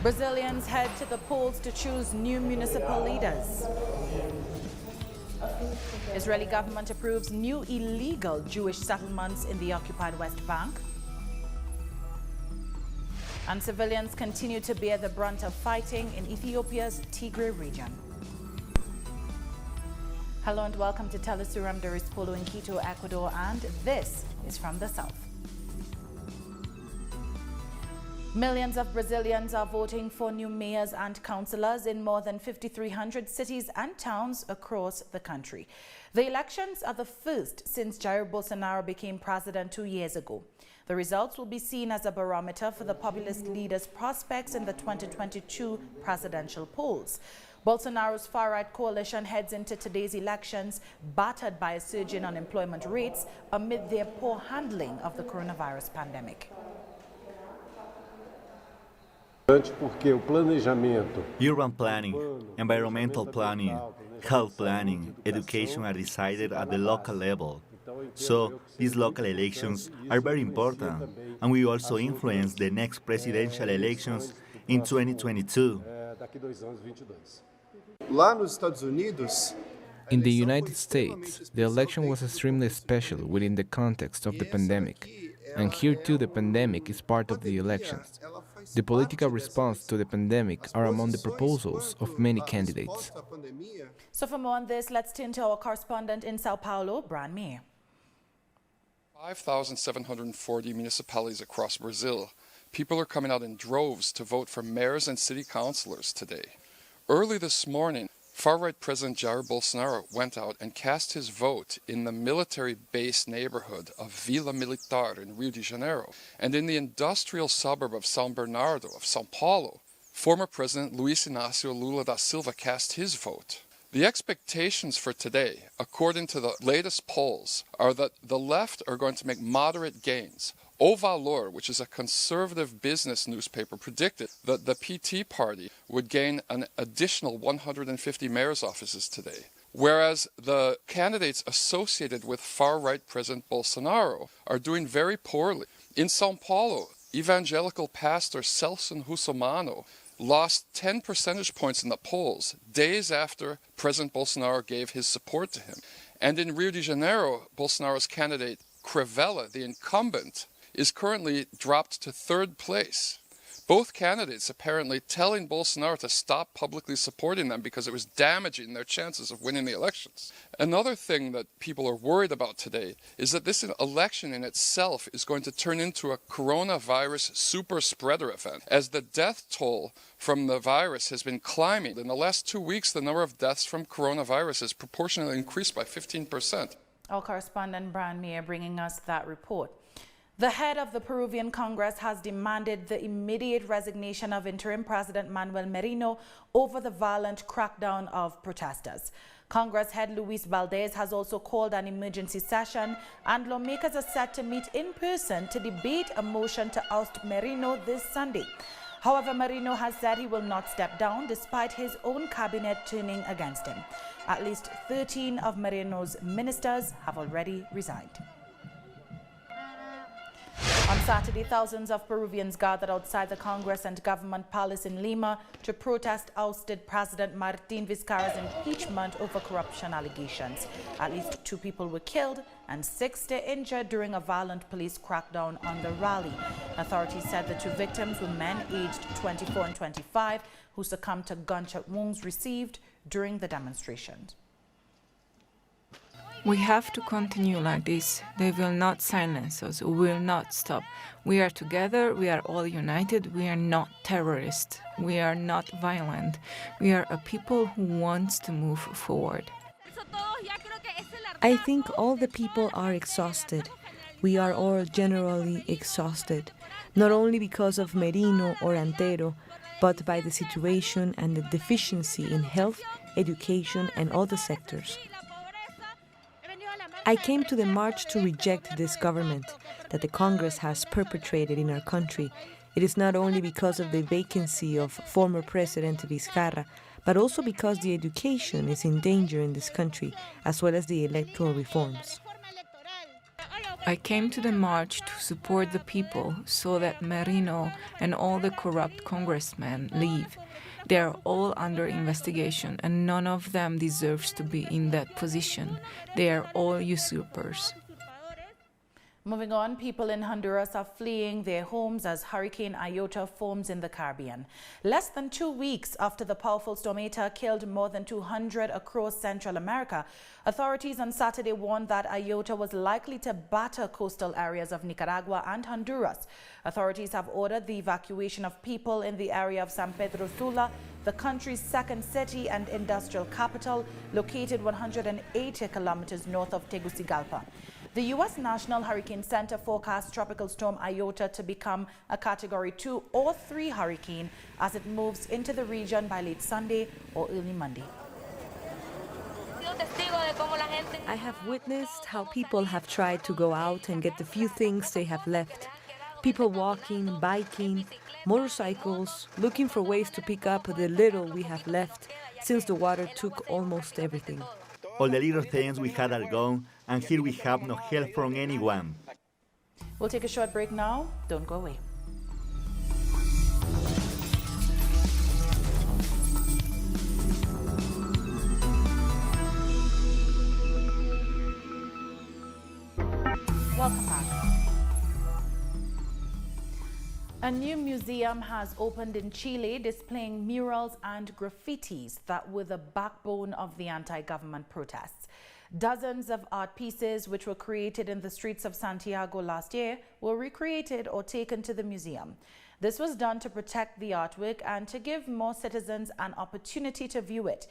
Brazilians head to the polls to choose new municipal leaders. Israeli government approves new illegal Jewish settlements in the occupied West Bank. And civilians continue to bear the brunt of fighting in Ethiopia's Tigray region. Hello and welcome to TeleSUR. I'm Doris Polo in Quito, Ecuador, and this is from the South. Millions of Brazilians are voting for new mayors and councillors in more than 5,300 cities and towns across the country. The elections are the first since Jair Bolsonaro became president 2 years ago. The results will be seen as a barometer for the populist leader's prospects in the 2022 presidential polls. Bolsonaro's far-right coalition heads into today's elections battered by a surge in unemployment rates amid their poor handling of the coronavirus pandemic. Urban planning, environmental planning, health planning, education are decided at the local level. So, these local elections are very important, and we also influence the next presidential elections in 2022. In the United States, the election was extremely special within the context of the pandemic, and here too the pandemic is part of the elections. The political response to the pandemic are among the proposals of many candidates. So for more on this, let's turn to our correspondent in Sao Paulo, Brian May. 5,740 municipalities across Brazil. People are coming out in droves to vote for mayors and city councilors today. Early this morning, far-right President Jair Bolsonaro went out and cast his vote in the military-based neighborhood of Vila Militar in Rio de Janeiro, and in the industrial suburb of São Bernardo of São Paulo, former President Luiz Inácio Lula da Silva cast his vote. The expectations for today, according to the latest polls, are that the left are going to make moderate gains. O Valor, which is a conservative business newspaper, predicted that the PT party would gain an additional 150 mayor's offices today, whereas the candidates associated with far-right President Bolsonaro are doing very poorly. In São Paulo, evangelical pastor Celso Russomano lost 10 percentage points in the polls days after President Bolsonaro gave his support to him. And in Rio de Janeiro, Bolsonaro's candidate Crivella, the incumbent, is currently dropped to third place. Both candidates apparently telling Bolsonaro to stop publicly supporting them because it was damaging their chances of winning the elections. Another thing that people are worried about today is that this election in itself is going to turn into a coronavirus super spreader event, as the death toll from the virus has been climbing. In the last 2 weeks, the number of deaths from coronavirus has proportionally increased by 15%. Our correspondent Brian Meyer bringing us that report. The head of the Peruvian Congress has demanded the immediate resignation of interim President Manuel Merino over the violent crackdown of protesters. Congress head Luis Valdez has also called an emergency session, and lawmakers are set to meet in person to debate a motion to oust Merino this Sunday. However, Merino has said he will not step down despite his own cabinet turning against him. At least 13 of Merino's ministers have already resigned. On Saturday, thousands of Peruvians gathered outside the Congress and Government Palace in Lima to protest ousted President Martín Vizcarra's impeachment over corruption allegations. At least 2 people were killed and 60 injured during a violent police crackdown on the rally. Authorities said the 2 victims were men aged 24 and 25 who succumbed to gunshot wounds received during the demonstrations. We have to continue like this. They will not silence us. We will not stop. We are together. We are all united. We are not terrorists. We are not violent. We are a people who wants to move forward. I think all the people are exhausted. We are all generally exhausted, not only because of Merino or Antero, but by the situation and the deficiency in health, education, and other sectors. I came to the march to reject this government that the Congress has perpetrated in our country. It is not only because of the vacancy of former President Vizcarra, but also because the education is in danger in this country, as well as the electoral reforms. I came to the march to support the people so that Merino and all the corrupt congressmen leave. They are all under investigation and none of them deserves to be in that position. They are all usurpers. Moving on, people in Honduras are fleeing their homes as Hurricane Iota forms in the Caribbean. Less than 2 weeks after the powerful storm Eta killed more than 200 across Central America, authorities on Saturday warned that Iota was likely to batter coastal areas of Nicaragua and Honduras. Authorities have ordered the evacuation of people in the area of San Pedro Sula, the country's second city and industrial capital, located 180 kilometers north of Tegucigalpa. The U.S. National Hurricane Center forecasts Tropical Storm Iota to become a Category 2 or 3 hurricane as it moves into the region by late Sunday or early Monday. I have witnessed how people have tried to go out and get the few things they have left. People walking, biking, motorcycles, looking for ways to pick up the little we have left since the water took almost everything. All the little things we had are gone, and here we have no help from anyone. We'll take a short break now. Don't go away. Welcome back. A new museum has opened in Chile displaying murals and graffitis that were the backbone of the anti-government protests. Dozens of art pieces which were created in the streets of Santiago last year were recreated or taken to the museum. This was done to protect the artwork and to give more citizens an opportunity to view it.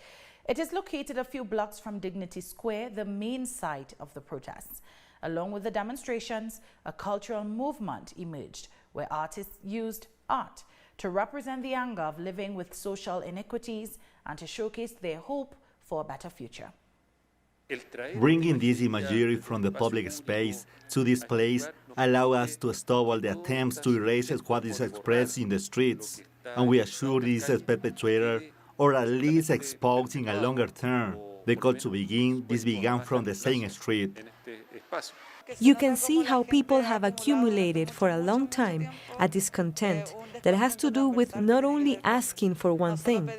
It is located a few blocks from Dignity Square, the main site of the protests. Along with the demonstrations, a cultural movement emerged where artists used art to represent the anger of living with social inequities and to showcase their hope for a better future. Bringing this imagery from the public space to this place allow us to stop all the attempts to erase what is expressed in the streets, and we assure this perpetrator, or at least expose in a longer term. The call to begin, this began from the same street. You can see how people have accumulated for a long time a discontent that has to do with not only asking for one thing,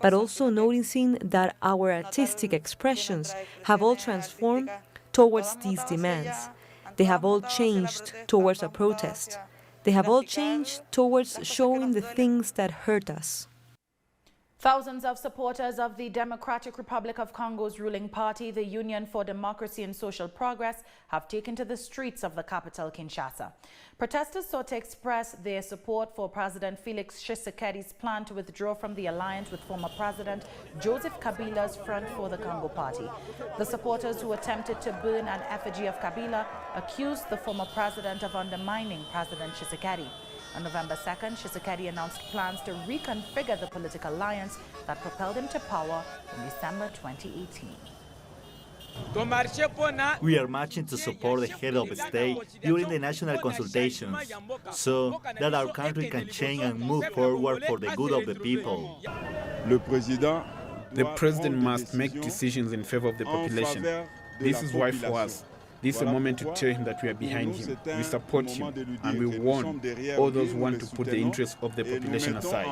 but also noticing that our artistic expressions have all transformed towards these demands. They have all changed towards a protest. They have all changed towards showing the things that hurt us. Thousands of supporters of the Democratic Republic of Congo's ruling party, the Union for Democracy and Social Progress, have taken to the streets of the capital, Kinshasa. Protesters sought to express their support for President Felix Tshisekedi's plan to withdraw from the alliance with former President Joseph Kabila's Front for the Congo party. The supporters, who attempted to burn an effigy of Kabila, accused the former president of undermining President Tshisekedi. On November 2nd, Tshisekedi announced plans to reconfigure the political alliance that propelled him to power in December 2018. We are marching to support the head of state during the national consultations so that our country can change and move forward for the good of the people. The president must make decisions in favor of the population. This is why for us, this is a moment to tell him that we are behind him, we support him, and we warn all those who want to put the interests of the population aside.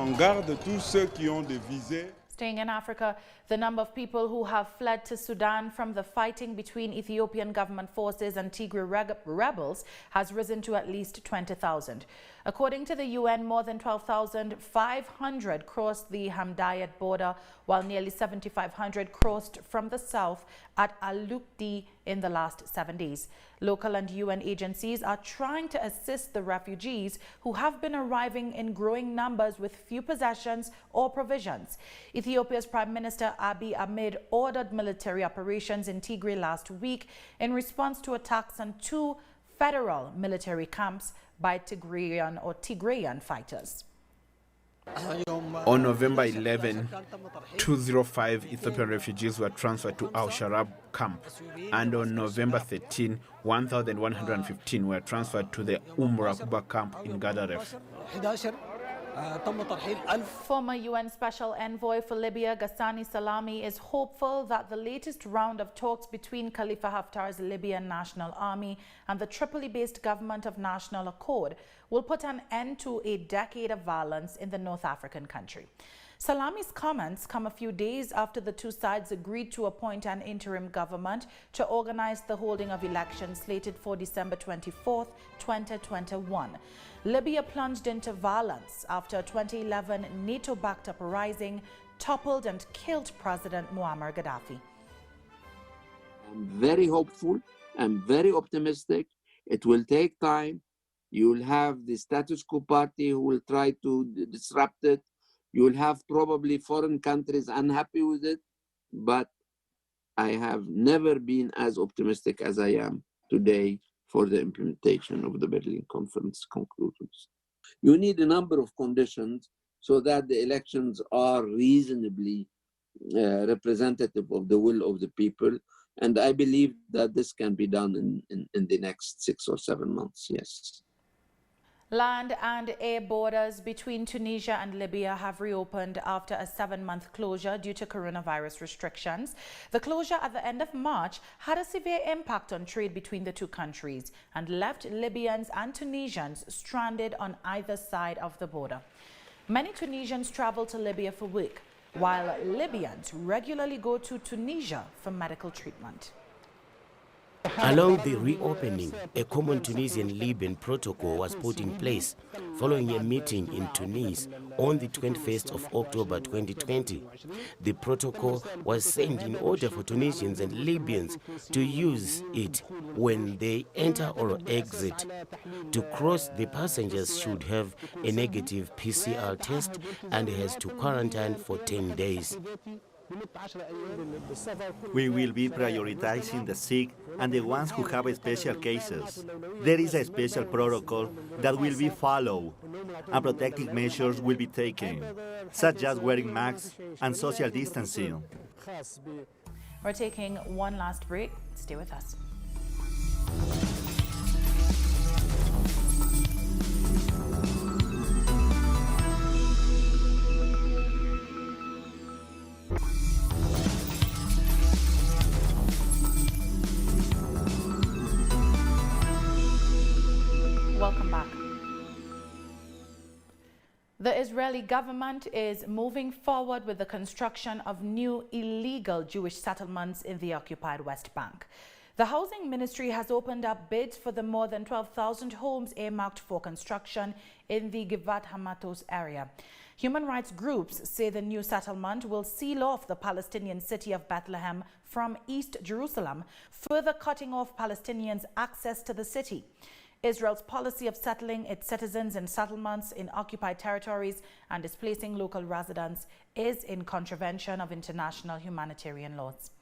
Staying in Africa, the number of people who have fled to Sudan from the fighting between Ethiopian government forces and Tigray rebels has risen to at least 20,000. According to the UN, more than 12,500 crossed the Hamdayat border, while nearly 7,500 crossed from the south at Al-Lukdi in the last 7 days. Local and UN agencies are trying to assist the refugees who have been arriving in growing numbers with few possessions or provisions. Ethiopia's Prime Minister Abiy Ahmed ordered military operations in Tigray last week in response to attacks on 2 federal military camps by Tigrayan fighters. On November 11, 205 Ethiopian refugees were transferred to Al-Sharab camp, and on November 13, 1,115 were transferred to the Umrakuba camp in Gadaref. Former UN Special Envoy for Libya, Ghasani Salami, is hopeful that the latest round of talks between Khalifa Haftar's Libyan National Army and the Tripoli-based Government of National Accord will put an end to a decade of violence in the North African country. Salami's comments come a few days after the two sides agreed to appoint an interim government to organize the holding of elections slated for December 24, 2021. Libya plunged into violence after a 2011 NATO-backed uprising toppled and killed President Muammar Gaddafi. I'm very hopeful. I'm very optimistic. It will take time. You'll have the status quo party who will try to disrupt it. You will have probably foreign countries unhappy with it, but I have never been as optimistic as I am today for the implementation of the Berlin Conference conclusions. You need a number of conditions so that the elections are reasonably representative of the will of the people, and I believe that this can be done in the next 6 or 7 months, yes. Land and air borders between Tunisia and Libya have reopened after a 7-month closure due to coronavirus restrictions. The closure at the end of March had a severe impact on trade between the two countries and left Libyans and Tunisians stranded on either side of the border. Many Tunisians travel to Libya for work, while Libyans regularly go to Tunisia for medical treatment. Along the reopening, a common Tunisian-Libyan protocol was put in place following a meeting in Tunis on the 21st of October 2020. The protocol was sent in order for Tunisians and Libyans to use it when they enter or exit. To cross, the passengers should have a negative PCR test and has to quarantine for 10 days. We will be prioritizing the sick and the ones who have special cases. There is a special protocol that will be followed, and protective measures will be taken, such as wearing masks and social distancing. We're taking one last break. Stay with us. Welcome back. The Israeli government is moving forward with the construction of new illegal Jewish settlements in the occupied West Bank. The Housing Ministry has opened up bids for the more than 12,000 homes earmarked for construction in the Givat Hamatos area. Human rights groups say the new settlement will seal off the Palestinian city of Bethlehem from East Jerusalem, further cutting off Palestinians' access to the city. Israel's policy of settling its citizens in settlements in occupied territories and displacing local residents is in contravention of international humanitarian laws.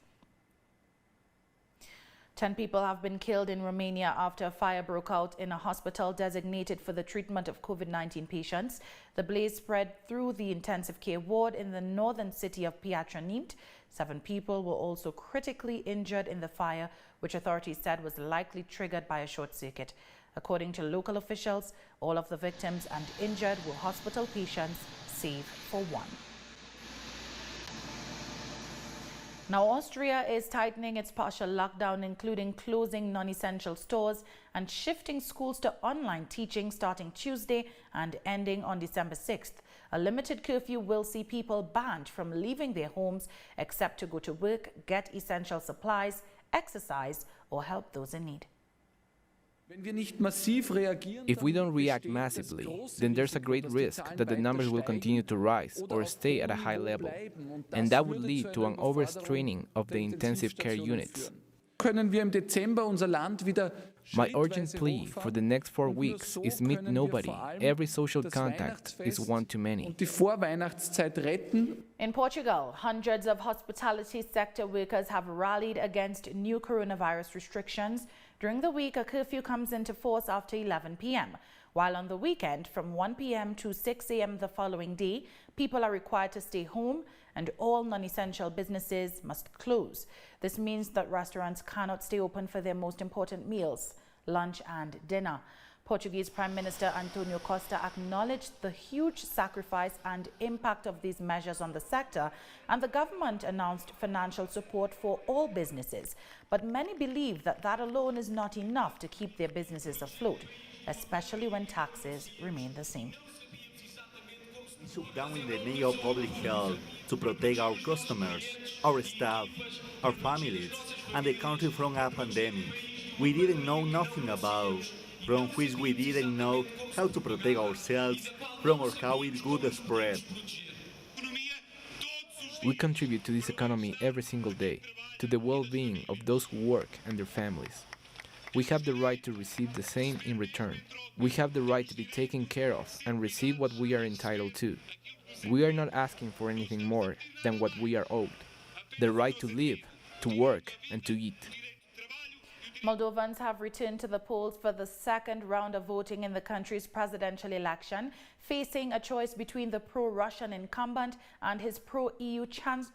10 people have been killed in Romania after a fire broke out in a hospital designated for the treatment of COVID-19 patients. The blaze spread through the intensive care ward in the northern city of Piatra Neamț. 7 people were also critically injured in the fire, which authorities said was likely triggered by a short circuit. According to local officials, all of the victims and injured were hospital patients, save for one. Now, Austria is tightening its partial lockdown, including closing non-essential stores and shifting schools to online teaching starting Tuesday and ending on December 6th. A limited curfew will see people banned from leaving their homes except to go to work, get essential supplies, exercise, or help those in need. If we don't react massively, then there's a great risk that the numbers will continue to rise or stay at a high level, and that would lead to an overstraining of the intensive care units. My urgent plea for the next 4 weeks is meet nobody. Every social contact is one too many. In Portugal, hundreds of hospitality sector workers have rallied against new coronavirus restrictions. During the week, a curfew comes into force after 11 p.m., while on the weekend, from 1 p.m. to 6 a.m. the following day, people are required to stay home and all non-essential businesses must close. This means that restaurants cannot stay open for their most important meals, lunch and dinner. Portuguese Prime Minister Antonio Costa acknowledged the huge sacrifice and impact of these measures on the sector, and the government announced financial support for all businesses. But many believe that that alone is not enough to keep their businesses afloat, especially when taxes remain the same. We took down in the name of public health to protect our customers, our staff, our families, and the country from a pandemic we didn't know nothing about, from which we didn't know how to protect ourselves from or how it would spread. We contribute to this economy every single day, to the well-being of those who work and their families. We have the right to receive the same in return. We have the right to be taken care of and receive what we are entitled to. We are not asking for anything more than what we are owed: the right to live, to work, and to eat. Moldovans have returned to the polls for the second round of voting in the country's presidential election, facing a choice between the pro-Russian incumbent and his pro-EU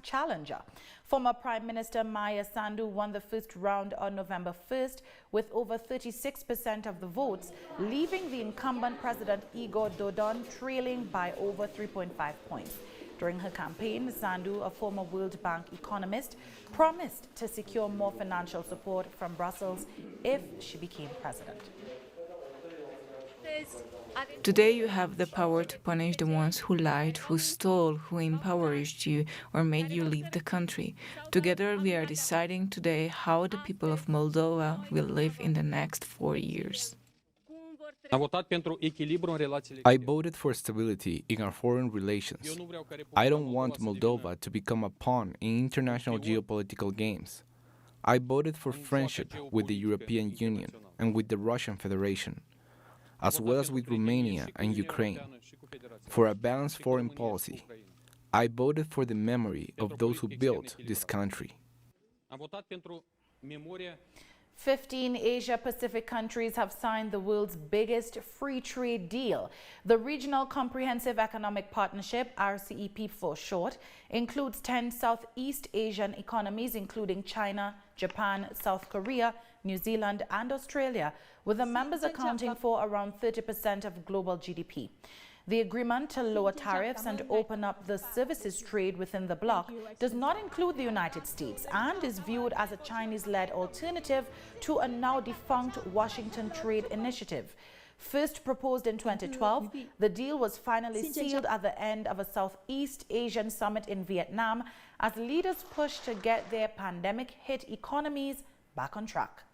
challenger. Former Prime Minister Maia Sandu won the first round on November 1st with over 36% of the votes, leaving the incumbent President Igor Dodon trailing by over 3.5 points. During her campaign, Sandu, a former World Bank economist, promised to secure more financial support from Brussels if she became president. Today you have the power to punish the ones who lied, who stole, who impoverished you or made you leave the country. Together we are deciding today how the people of Moldova will live in the next 4 years. I voted for stability in our foreign relations. I don't want Moldova to become a pawn in international geopolitical games. I voted for friendship with the European Union and with the Russian Federation, as well as with Romania and Ukraine, for a balanced foreign policy. I voted for the memory of those who built this country. 15 Asia-Pacific countries have signed the world's biggest free trade deal. The Regional Comprehensive Economic Partnership, RCEP for short, includes 10 Southeast Asian economies, including China, Japan, South Korea, New Zealand, and Australia, with the members accounting for around 30% of global GDP. The agreement to lower tariffs and open up the services trade within the bloc does not include the United States and is viewed as a Chinese-led alternative to a now defunct Washington Trade Initiative. First proposed in 2012, the deal was finally sealed at the end of a Southeast Asian summit in Vietnam as leaders pushed to get their pandemic-hit economies back on track.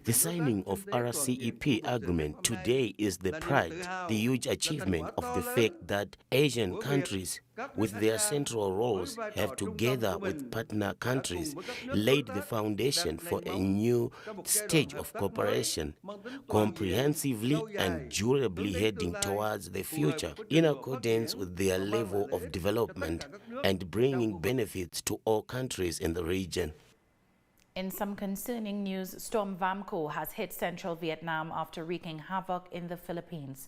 The signing of RCEP agreement today is the pride, the huge achievement of the fact that Asian countries, with their central roles, have together with partner countries laid the foundation for a new stage of cooperation, comprehensively and durably heading towards the future in accordance with their level of development and bringing benefits to all countries in the region. In some concerning news, Storm Vamco has hit central Vietnam after wreaking havoc in the Philippines.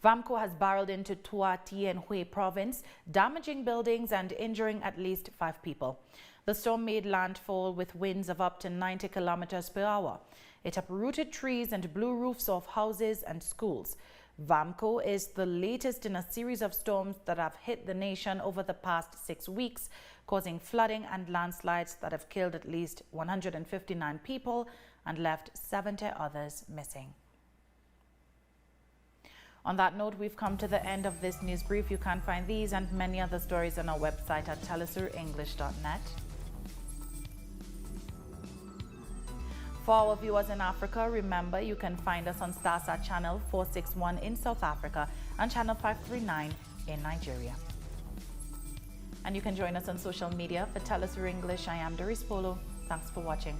Vamco has barreled into Tua Tien Huy province, damaging buildings and injuring at least 5 people. The storm made landfall with winds of up to 90 kilometers per hour. It uprooted trees and blew roofs off houses and schools. Vamco is the latest in a series of storms that have hit the nation over the past 6 weeks, causing flooding and landslides that have killed at least 159 people and left 70 others missing. On that note, we've come to the end of this news brief. You can find these and many other stories on our website at telesurenglish.net. For our viewers in Africa, remember you can find us on StarSat channel 461 in South Africa and channel 539 in Nigeria. And you can join us on social media. For TeleSUR English, I am Doris Polo. Thanks for watching.